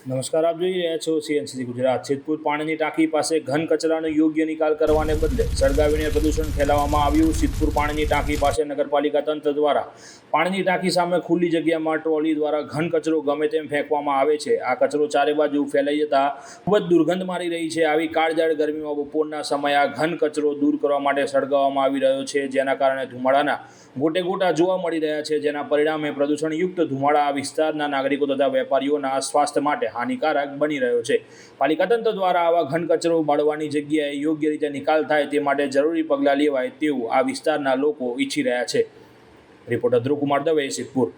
નમસ્કાર, આપ જોઈ રહ્યા છો CNC ગુજરાત। સિદ્ધપુર પાણીની ટાંકી પાસે ઘન કચરાનો યોગ્ય નિકાલ કરવાને બદલે સળગાવીને પ્રદૂષણ ફેલાવવામાં આવ્યું। સિદ્ધપુર પાણીની ટાંકી પાસે નગરપાલિકા તંત્ર દ્વારા પાણીની ટાંકી સામે ખુલ્લી જગ્યામાં ટ્રોલી દ્વારા ઘન કચરો ગમે તેમ ફેંકવામાં આવે છે। આ કચરો ચારે બાજુ ફેલાઈ જતા ખૂબ જ દુર્ગંધ મારી રહી છે। આવી કાળઝાળ ગરમીમાં બપોરના સમયે આ ઘન કચરો દૂર કરવા માટે સળગાવવામાં આવી રહ્યો છે, જેના કારણે ધુમાડાના ગોટે ગોટા જોવા મળી રહ્યા છે, જેના પરિણામે પ્રદૂષણયુક્ત ધુમાડા આ વિસ્તારના નાગરિકો તથા વેપારીઓના સ્વાસ્થ્ય માટે હાનિકારક બની રહ્યો છે। પાલિકા તંત્ર દ્વારા આવા ઘન કચરો બાળવાની જગ્યાએ યોગ્ય રીતે નિકાલ થાય તે માટે જરૂરી પગલાં લેવાય તેવું આ વિસ્તારના લોકો ઈચ્છી રહ્યા છે। રિપોર્ટર ધ્રુવકુમાર દવે, સિદ્ધપુર।